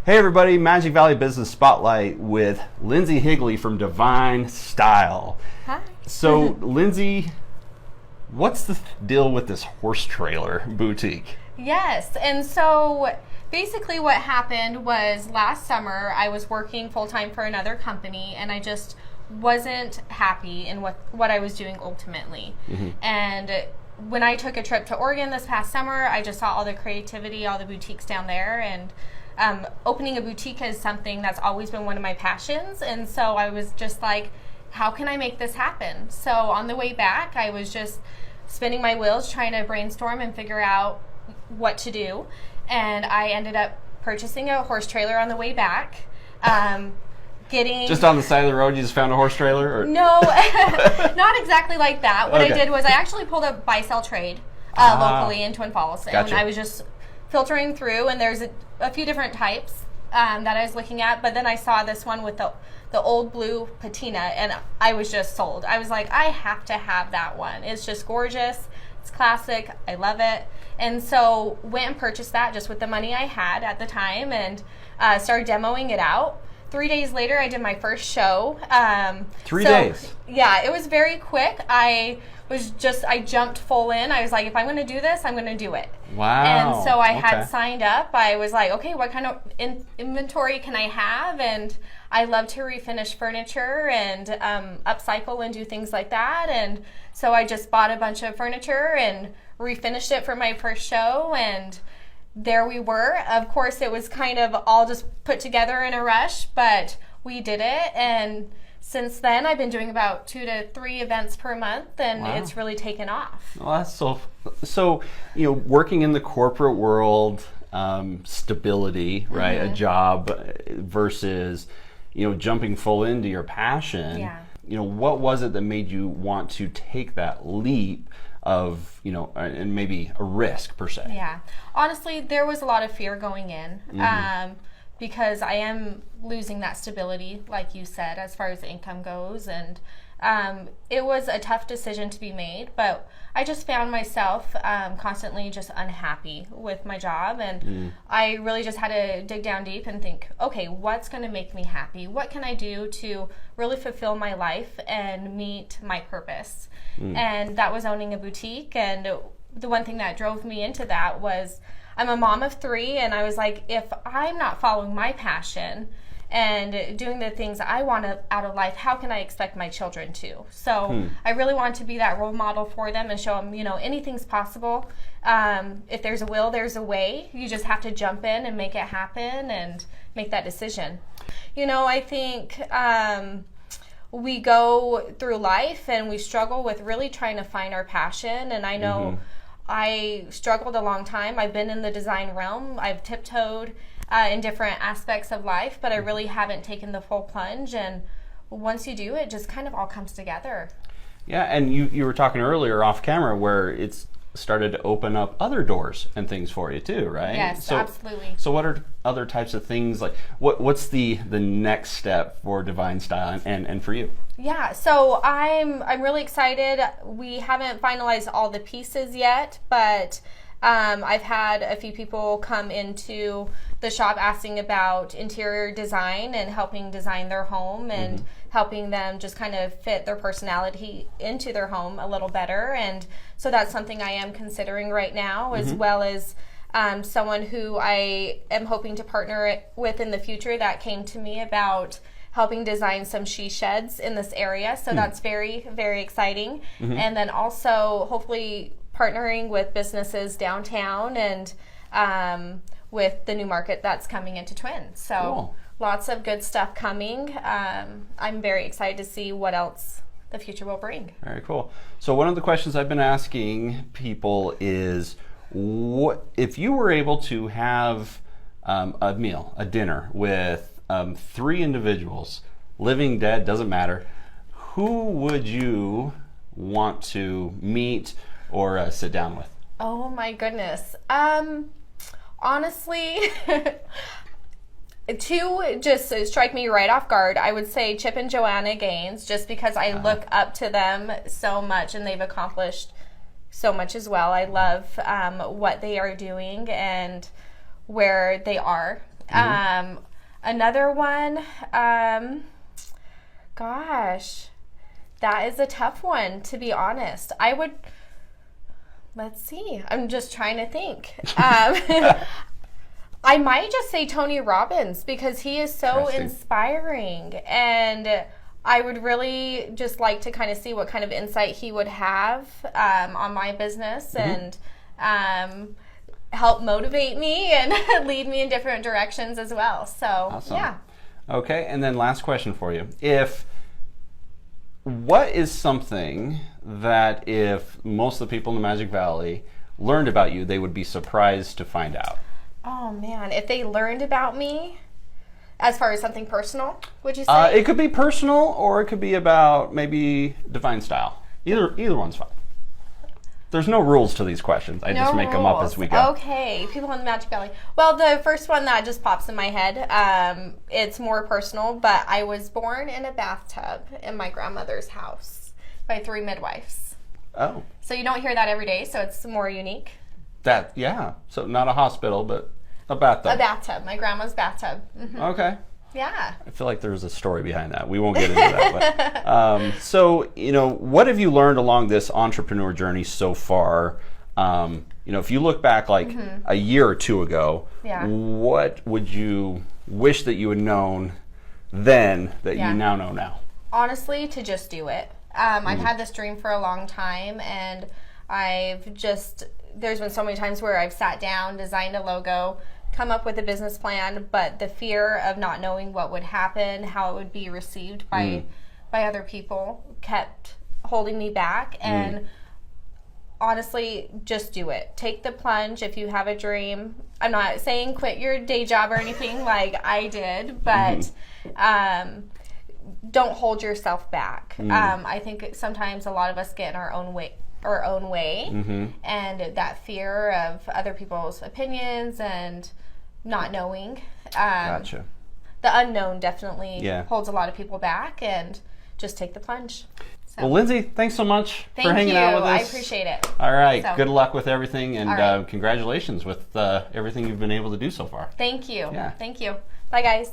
Hey everybody, Magic Valley Business Spotlight with Linsey Higley from Divine Style. Hi. So Linsey, what's the deal with this horse trailer boutique? Yes, and so basically what happened was last summer I was working full-time for another company and I just wasn't happy in what I was doing ultimately. And when I took a trip to Oregon this past summer, I just saw all the creativity, all the boutiques down there, and opening a boutique is something that's always been one of my passions. And so I was just like, how can I make this happen? So on the way back, I was just spinning my wheels trying to brainstorm and figure out what to do. And I ended up purchasing a horse trailer on the way back. Just on the side of the road, you just found a horse trailer? Or? No, not exactly like that. What I did was I actually pulled up buy-sell trade locally in Twin Falls. Gotcha. And I was just filtering through, and there's a few different types that I was looking at, but then I saw this one with the old blue patina, and I was just sold. I was like, I have to have that one. It's just gorgeous. It's classic. I love it. And so went and purchased that just with the money I had at the time, and started demoing it out. 3 days later, I did my first show. 3 days? Yeah, it was very quick. I jumped full in. I was like, if I'm going to do this, I'm going to do it. Wow. And so I had signed up. I was like, okay, what kind of inventory can I have? And I love to refinish furniture and upcycle and do things like that. And so I just bought a bunch of furniture and refinished it for my first show, and there we were. Of course, it was kind of all just put together in a rush, but we did it. And since then, I've been doing about 2 to 3 events per month, and it's really taken off. Well, that's so working in the corporate world, stability, right? A job versus, jumping full into your passion. Yeah. What was it that made you want to take that leap of, and maybe a risk per se? Yeah. Honestly, there was a lot of fear going in because I am losing that stability, like you said, as far as the income goes. And it was a tough decision to be made, but I just found myself constantly just unhappy with my job. And I really just had to dig down deep and think, okay, what's going to make me happy? What can I do to really fulfill my life and meet my purpose? And that was owning a boutique. And the one thing that drove me into that was I'm a mom of 3, and I was like, if I'm not following my passion and doing the things I want out of life, how can I expect my children to? So I really want to be that role model for them and show them, anything's possible. If there's a will, there's a way. You just have to jump in and make it happen and make that decision. I think we go through life and we struggle with really trying to find our passion. And I know I struggled a long time. I've been in the design realm. I've tiptoed in different aspects of life, but I really haven't taken the full plunge. And once you do, it just kind of all comes together. Yeah, and you were talking earlier off camera where it's started to open up other doors and things for you too, right? Yes, absolutely. So what are other types of things, like what's the next step for Divine Style and for you? Yeah, so I'm really excited. We haven't finalized all the pieces yet, but I've had a few people come into the shop asking about interior design and helping design their home and helping them just kind of fit their personality into their home a little better. And so that's something I am considering right now, as well as someone who I am hoping to partner with in the future that came to me about helping design some she sheds in this area. So that's very, very exciting. And then also hopefully partnering with businesses downtown and with the new market that's coming into Twin. So lots of good stuff coming. I'm very excited to see what else the future will bring. Very cool. So one of the questions I've been asking people is, what if you were able to have a meal, a dinner with 3 individuals, living, dead, doesn't matter, who would you want to meet or sit down with? Oh my goodness. Honestly, 2 just strike me right off guard. I would say Chip and Joanna Gaines, just because I look up to them so much and they've accomplished so much as well. I love what they are doing and where they are Another one, gosh, that is a tough one, to be honest. Let's see, I'm just trying to think. I might just say Tony Robbins, because he is so inspiring, and I would really just like to kind of see what kind of insight he would have on my business and help motivate me and lead me in different directions as well. So, awesome. Yeah. Okay, and then last question for you. What is something that if most of the people in the Magic Valley learned about you, they would be surprised to find out? Oh man, if they learned about me, as far as something personal, would you say? It could be personal, or it could be about maybe divine style. Either one's fine. There's no rules to these questions. I just make them up as we go. Okay, people in the Magic Valley. Well, the first one that just pops in my head, it's more personal, but I was born in a bathtub in my grandmother's house by 3 midwives. Oh. So you don't hear that every day, so it's more unique. Yeah. So not a hospital, but a bathtub. A bathtub. My grandma's bathtub. Mm-hmm. Okay. Yeah. I feel like there's a story behind that. We won't get into that. But, so, what have you learned along this entrepreneur journey so far? If you look back like a year or two ago, what would you wish that you had known then that you now know now? Honestly, to just do it. I've had this dream for a long time, and there's been so many times where I've sat down, designed a logo, come up with a business plan, but the fear of not knowing what would happen, how it would be received by other people, kept holding me back. And honestly, just do it. Take the plunge if you have a dream. I'm not saying quit your day job or anything like I did, but don't hold yourself back. I think sometimes a lot of us get in our own way, and that fear of other people's opinions and not knowing. Gotcha. The unknown definitely holds a lot of people back, and just take the plunge. So. Well, Linsey, thanks so much for hanging out with us. I appreciate it. All right. Good luck with everything, and congratulations with everything you've been able to do so far. Thank you. Yeah. Thank you. Bye, guys.